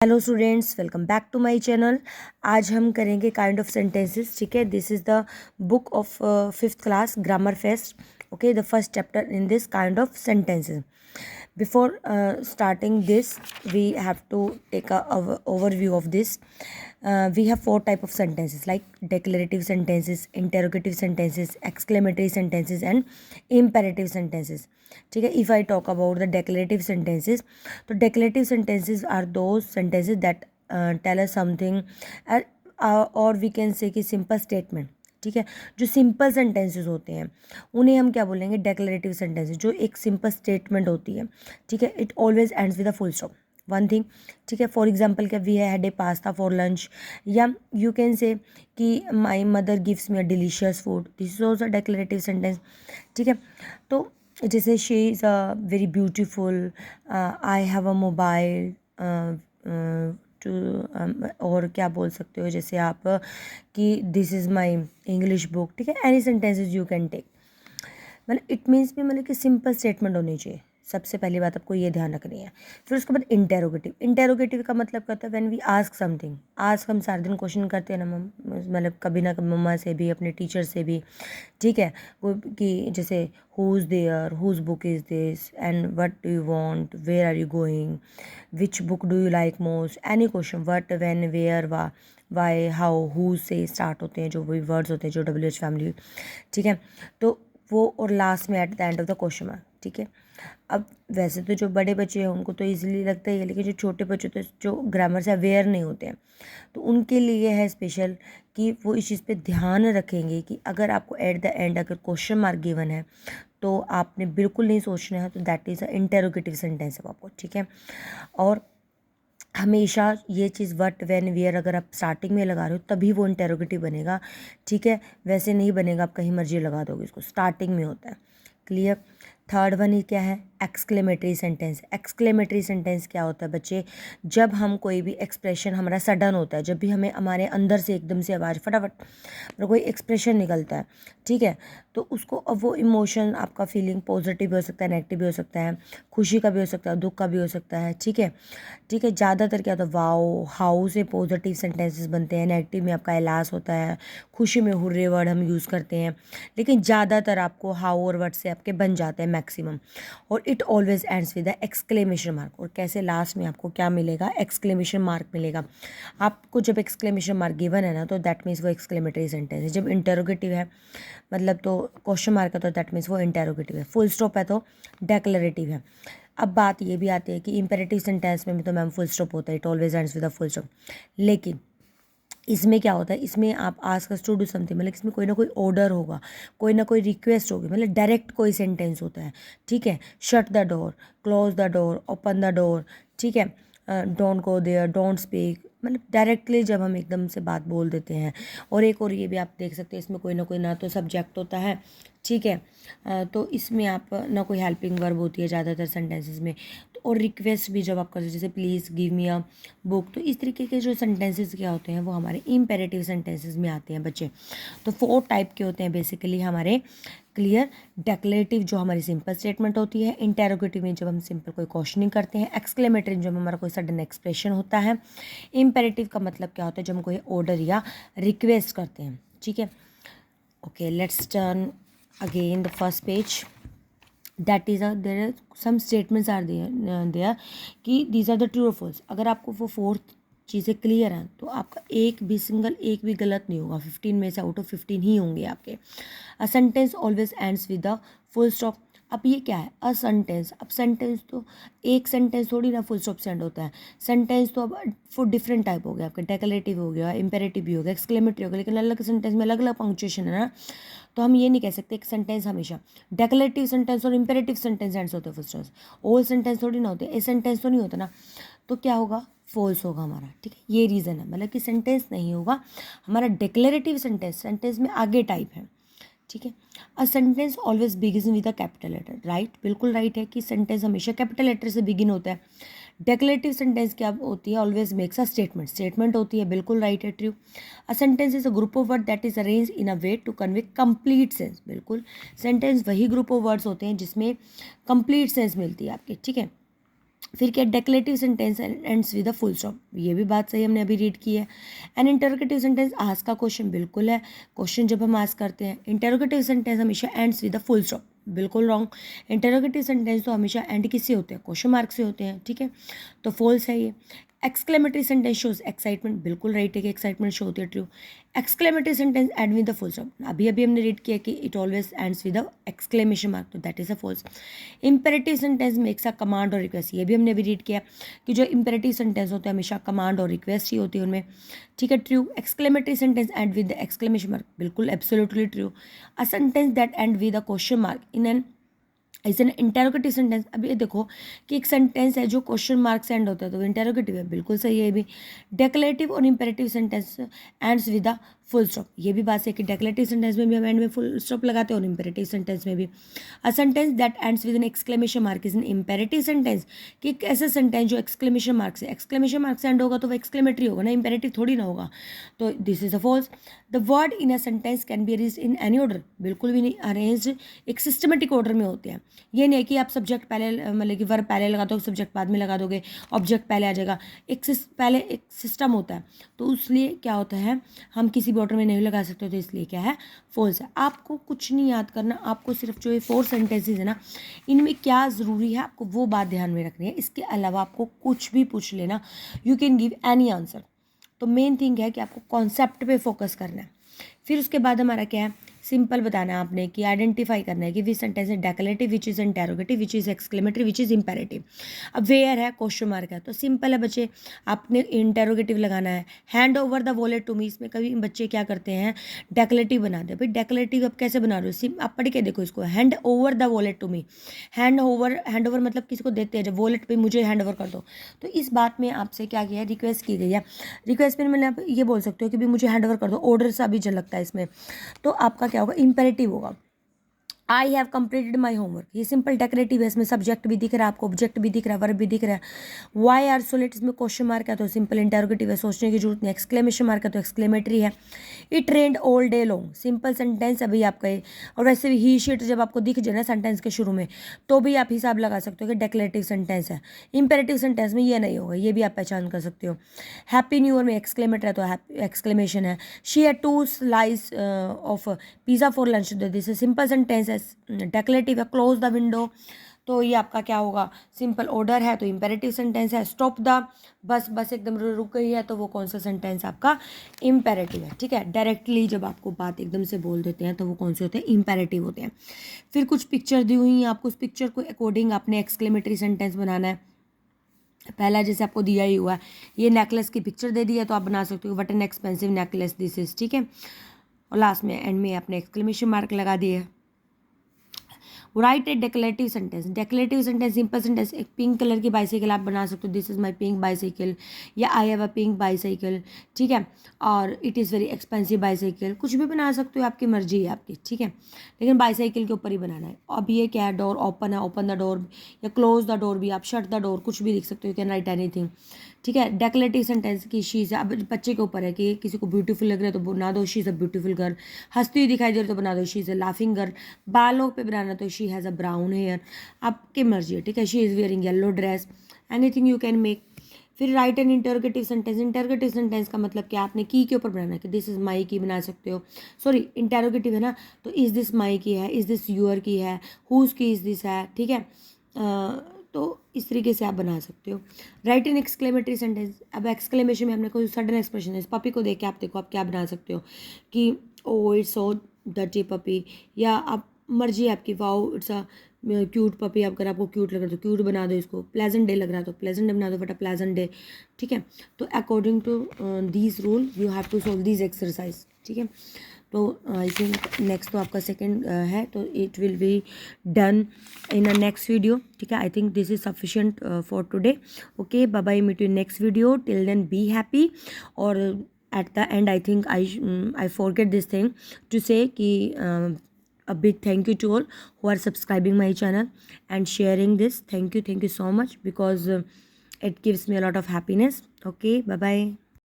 Hello students, welcome back to my channel. आज हम करेंगे काइंड ऑफ सेंटेंसेस। ठीक है, this is the book of 5th class grammar fest. Okay, the first chapter in this kind of sentences. Before starting this, we have to take a overview of this. We have 4 type of sentences like declarative sentences, interrogative sentences, exclamatory sentences and imperative sentences. ठीक है, if I talk about the declarative sentences, तो declarative sentences are those sentences that tell us something, or we can say कि simple statement. ठीक है, जो simple sentences होते हैं उन्हें हम क्या बोलेंगे? डेक्लरेटिव सेंटेंसेस, जो एक सिंपल स्टेटमेंट होती है. ठीक है, it always ends with a full stop, one thing. ठीक है, फॉर एग्जाम्पल क्या, we had a pasta for lunch, या यू कैन से कि my mother gives me a delicious food. This is also declarative sentence. ठीक है, तो जैसे she is a very beautiful, I have a mobile too, और क्या बोल सकते हो जैसे आप कि this is my English book. ठीक है, any sentences you can take. मतलब इट मीन्स भी मतलब कि सिंपल स्टेटमेंट होनी चाहिए. सबसे पहली बात आपको ये ध्यान रखनी है. फिर उसके बाद इंटेरोगेटिव. इंटेरोगेटिव का मतलब क्या होता है? When we ask something. Ask हम सारे दिन क्वेश्चन करते हैं ना, मतलब कभी ना कभी मम्मा से भी, अपने टीचर से भी. ठीक है, वो कि जैसे who is there, whose book is this, and what do you want, where are you going, which book do you like most, any question, what, when, where, why, how, who से start होते हैं जो वही words होते हैं जो WH family. ठीक है, तो वो, और लास्ट में at the end of the question mark. ठीक है, अब वैसे तो जो बड़े बच्चे हैं उनको तो इजीली लगता ही है, लेकिन जो छोटे बच्चे होते हैं जो ग्रामर से अवेयर नहीं होते हैं, तो उनके लिए है स्पेशल कि वो इस चीज़ पे ध्यान रखेंगे कि अगर आपको एट द एंड अगर क्वेश्चन मार्क गिवन है तो आपने बिल्कुल नहीं सोचना है, तो that is a interrogative sentence है आपको. ठीक है, और हमेशा ये चीज़ व्हाट, व्हेन, वेयर अगर आप स्टार्टिंग में लगा रहे हो तभी वो इंटेरोगेटिव बनेगा. ठीक है, वैसे नहीं बनेगा, आप कहीं मर्जी लगा दोगे इसको, स्टार्टिंग में होता है. क्लियर. थर्ड वन ही क्या है? Exclamatory sentence. एक्सक्लेमेटरी सेंटेंस क्या होता है बच्चे? जब हम कोई भी एक्सप्रेशन हमारा सडन होता है, जब भी हमें हमारे अंदर से एकदम से आवाज़ फटाफट मतलब कोई एक्सप्रेशन निकलता है. ठीक है, तो उसको, अब वो इमोशन आपका फीलिंग पॉजिटिव भी हो सकता है, नेगेटिव भी हो सकता है, खुशी का भी हो सकता है, दुख का भी हो सकता है. ठीक है, ठीक है, ज़्यादातर क्या होता है, वाओ, हाउ से पॉजिटिव सेंटेंसेस बनते हैं, नेगेटिव में आपका एलास होता है, खुशी में हुर्रे वर्ड हम यूज़ करते हैं, लेकिन ज़्यादातर आपको हाउ और वर्ड से आपके बन जाते हैं मैक्सिमम. और it always ends with the exclamation mark. और कैसे लास्ट में आपको क्या मिलेगा? एक्सक्लेमेशन मार्क मिलेगा. आपको जब एक्सक्लेमेशन मार्क गिवन है ना, तो दैट मीन्स वो एक्सक्लेमेटरी सेंटेंस है. जब इंटेरोगेटिव है मतलब तो क्वेश्चन मार्क है, तो दैट मीन्स वो इंटेरोगेटिव है. फुल स्टॉप है तो डेक्लरेटिव है. अब बात ये भी आती है कि इंपेरेटिव सेंटेंस में भी तो मैम फुल स्टॉप होता है, it always ends with a full stop. लेकिन इसमें क्या होता है? इसमें आप ask us to do something, मतलब इसमें कोई ना कोई ऑर्डर होगा, कोई ना कोई रिक्वेस्ट होगी, मतलब डायरेक्ट कोई सेंटेंस होता है. ठीक है, shut the door, close the door, open the door. ठीक है, don't go there, don't speak, मतलब डायरेक्टली जब हम एकदम से बात बोल देते हैं. और एक और ये भी आप देख सकते हैं, इसमें कोई ना कोई ना तो सब्जेक्ट होता है. ठीक है, तो इसमें आप ना कोई हेल्पिंग वर्ब होती है ज़्यादातर सेंटेंसेस में. तो और रिक्वेस्ट भी जब आप करते, जैसे please give me a book, तो इस तरीके के जो सेंटेंसेस क्या होते हैं वो हमारे इम्पेरेटिव सेंटेंसेस में आते हैं बच्चे. तो 4 टाइप के होते हैं बेसिकली हमारे. क्लियर. डेक्लेरेटिव जो हमारी सिंपल स्टेटमेंट होती है, इंटेरोगेटिव में जब हम सिंपल कोई क्वेश्चनिंग करते हैं, एक्सक्लेमेटरी जब हमारा कोई सडन एक्सप्रेशन होता है, इम्पेरेटिव का मतलब क्या होता है? जब हम कोई ऑर्डर या रिक्वेस्ट करते हैं. ठीक है, okay, let's turn again the first page. That is there are some statements are there कि these are the true or false. अगर आपको वो 4 चीज़ें क्लियर हैं तो आपका एक भी गलत नहीं होगा. 15 में से आउट ऑफ 15 ही होंगे आपके. अ sentence always ends with the full stop. अब ये क्या है? A sentence. अब सेंटेंस तो एक सेंटेंस थोड़ी ना फुल स्टॉप से एंड होता है. सेंटेंस तो अब फॉर डिफरेंट टाइप हो गया आपका. डेक्लेरेटिव हो गया, इंपेरेटिव भी हो गया, एक्सक्लेमेटरी हो गया, लेकिन अलग सेंटेंस में अलग अलग पंक्चुएशन है ना. तो हम ये नहीं कह सकते एक सेंटेंस हमेशा डेक्लेरेटिव सेंटेंस और इंपेरेटिव सेंटेंस एंड्स होते हैं फुल स्टॉप. ऑल सेंटेंस थोड़ी ना होते. ए सेंटेंस तो नहीं होता ना, तो क्या होगा? फॉल्स होगा हमारा. ठीक है, ये रीज़न है, मतलब कि सेंटेंस नहीं होगा हमारा. डिक्लेरेटिव सेंटेंस में आगे टाइप है. ठीक है, a sentence always begin with a capital letter. Right, बिल्कुल राइट है कि सेंटेंस हमेशा कैपिटल लेटर से बिगिन होता है. डेक्लेरेटिव सेंटेंस क्या होती है? ऑलवेज मेक्स अ स्टेटमेंट होती है. बिल्कुल राइट है, true. A sentence is a group of word that is arrange in a way to convey complete sense. बिल्कुल, सेंटेंस वही ग्रुप ऑफ वर्ड्स होते हैं जिसमें कंप्लीट सेंस मिलती है आपके. ठीक है, फिर क्या, declarative sentence ends with a full stop, ये भी बात सही हमने अभी रीड की है। एंड इंटरोगेटिव सेंटेंस आज का क्वेश्चन बिल्कुल है, क्वेश्चन जब हम आज करते हैं इंटरोगेटिव सेंटेंस हमेशा ends with a full stop, बिल्कुल रॉन्ग। इंटरोगेटिव सेंटेंस तो हमेशा एंड किससे होते हैं, क्वेश्चन मार्क से होते हैं, ठीक है, तो फॉल्स है ये। एक्सक्लेमेटरी सेंटेंस शोज एक्साइटमेंट, बिल्कुल राइट है कि एक्साइटमेंट शो होती है, true. Exclamatory sentence end with the full stop, अभी अभी हमने रीड किया कि it always ends with the exclamation mark, तो that is a false. Imperative sentence makes a command और रिक्वेस्ट, ये भी हमने अभी रीड किया कि जो इंपेरेटिव सेंटेंस होते हैं हमेशा कमांड और रिक्वेस्ट ही होती है उनमें, ठीक है, true. Exclamatory sentence end with the exclamation mark, बिल्कुल absolutely true. A sentence that end with a question mark in an is an interrogative sentence, अब ये देखो कि एक सेंटेंस है जो क्वेश्चन मार्क से एंड होता है तो वो इंटेरोगेटिव है, बिल्कुल सही है ये भी। डेक्लेटिव और imperative sentence ends with a full stop, ये भी बात है कि डेक्लेटिव सेंटेंस में भी हम एंड में फुल स्टॉप लगाते हैं और इंपेरेटिव सेंटेंस में भी। अ sentence that ends with an exclamation mark is an imperative sentence, कि एक ऐसा सेंटेंस जो एक्सक्लेमेशन मार्क से एंड होगा तो वो एक्सक्लेमेटरी होगा ना, इंपेरेटिव थोड़ी ना होगा, तो this is a false. The word in a sentence can be arranged in any order, बिल्कुल भी नहीं, अरेंज्ड एक सिस्टमेटिक ऑर्डर में होते हैं, ये नहीं कि आप सब्जेक्ट पहले मतलब कि वर्ब पहले लगा दो, सब्जेक्ट बाद में लगा दोगे, ऑब्जेक्ट पहले आ जाएगा, पहले एक सिस्टम होता है, तो इसलिए क्या होता है हम किसी भी ऑर्डर में नहीं लगा सकते, तो इसलिए क्या है, फॉल्स है। आपको कुछ नहीं याद करना, आपको सिर्फ जो ये 4 सेंटेंसेज है ना, इनमें क्या ज़रूरी है आपको वो बात ध्यान में रखनी है, इसके अलावा आपको कुछ भी पूछ लेना, you can give any answer. तो मेन थिंग है कि आपको कॉन्सेप्ट पे फोकस करना है। फिर उसके बाद हमारा क्या है, सिंपल बताना है आपने कि आइडेंटिफाई करना है कि विच सेंटेंस है declarative, which is interrogative, which is exclamatory, which is imperative. अब वेयर है, क्वेश्चन मार्क है, तो सिंपल है बच्चे, आपने इंटेरोगेटिव लगाना है। Hand over the wallet to me, इसमें कभी बच्चे क्या करते हैं डेक्लेटिव बना दे, भाई डेक्लेटिव अब कैसे बना रहे हो, आप पढ़ के देखो इसको, hand over the wallet to me, hand over मतलब किसी को देते हैं, जब वॉलेट पे मुझे हैंड ओवर कर दो, तो इस बात में आपसे क्या किया है, रिक्वेस्ट की गई है। रिक्वेस्ट में मतलब ये बोल सकते हो कि भाई मुझे हैंड ओवर कर दो, ऑर्डर सा भी झलकता है इसमें, तो आपका क्या होगा, इंपेरेटिव होगा। I have completed my homework, ये सिंपल डेकोरेटिव है, इसमें सब्जेक्ट भी दिख रहा है आपको, ऑब्जेक्ट भी दिख रहा है, वर्ब भी दिख रहा है। वाई आर सो लेट, इसमें क्वेश्चन मार्क है तो सिंपल इंटरोगेटिव है, सोचने की जरूरत नहीं। एक्सक्लेमेशन मार्क है तो एक्सक्लेमेटरी है। It rained all day long, simple sentence है भाई आपका ये, और वैसे भी ही शीट जब आपको दिख जाए ना सेंटेंस के शुरू में, तो भी आप हिसाब लगा सकते हो कि डेक्लेरेटिव सेंटेंस है। इंपेरेटिव सेंटेंस में ये नहीं होगा, ये भी आप पहचान कर सकते हो। हैप्पी न्यू ईयर में एक्सक्लेमेटर है तो एक्सक्लेमेशन है। She had 2 slices of pizza for lunch, this is simple sentence है, डेक्लेरेटिव है। क्लोज द विंडो, तो ये आपका क्या होगा, सिंपल ऑर्डर है तो इंपेरेटिव सेंटेंस है। स्टॉप द बस एकदम रुक गई है तो वो कौन सा सेंटेंस आपका, इंपेरेटिव है, ठीक है। डायरेक्टली जब आपको बात एकदम से बोल देते हैं तो वो कौन से होते हैं, इंपेरेटिव होते हैं। फिर कुछ पिक्चर दी हुई हैं आपको, उस पिक्चर को अकॉर्डिंग आपने एक्सक्लेमेटरी सेंटेंस बनाना है। पहला जैसे आपको दिया ही हुआ है, ये नेकलेस की पिक्चर दे दी है तो आप बना सकते हो what an expensive necklace this is, ठीक है, और लास्ट में एंड में आपने एक्सक्लेमेशन मार्क लगा दिए। Right a declarative sentence, declarative sentence simple sentence, एक पिंक कलर की बाइसाइकिल आप बना सकते हो, this is my pink bicycle, या I have a pink bicycle, ठीक है, और it is very expensive bicycle, कुछ भी बना सकते हो, आपकी मर्जी है आपकी, ठीक है, लेकिन बाइसाइकिल के ऊपर ही बनाना है। अब ये क्या है, डोर ओपन है, ओपन द डोर, या क्लोज द डोर भी आप शट द डोर, कुछ भी लिख सकते हो, यू कैन राइट एनीथिंग, ठीक है। डेक्लेरेटिव सेंटेंस की शीज, अब बच्चे के ऊपर है कि किसी को ब्यूटीफुल लग रहा है तो बना दो she is a beautiful girl, हंसती हुई दिखाई दे रही तो बना दो she is a laughing girl, बालों पे बनाना तो she has a brown hair, आपकी मर्जी है, ठीक है। She is wearing yellow dress, anything you can make. फिर right an interrogative sentence, interrogative sentence का मतलब क्या, आपने की के ऊपर बनाना है कि दिस इज़ माई की बना सकते हो, सॉरी इंटरोगेटिव है ना, तो इज़ दिस माई की है, इज़ दिस यूअर की है, हुज की इज़ दिस है, ठीक है, तो इस तरीके से आप बना सकते हो। राइट इन एक्सक्लेमेटरी सेंटेंस, अब एक्सक्लेमेशन में हमने कोई सडन एक्सप्रेशन है, इस पपी को देख के आप देखो आप क्या बना सकते हो कि oh it's so dirty puppy, या आप मर्जी है आपकी, wow it's a cute puppy, अगर आपको क्यूट लग रहा है तो क्यूट बना दो इसको, प्लेजेंट डे लग रहा है तो प्लेजेंट डे बना दो, बट अ प्लेजेंट डे, ठीक है। तो according to these rule you have to solve these exercise, ठीक है। तो आई थिंक नेक्स्ट तो आपका सेकंड है, तो it will be done in a next video, ठीक है। I think this is sufficient for today, okay, bye bye, meet you next video, till then be happy. और at the end I think I forget this thing to say कि a big thank you to all who are subscribing my channel and sharing this, thank you so much, because it gives me a lot of happiness, okay, bye bye.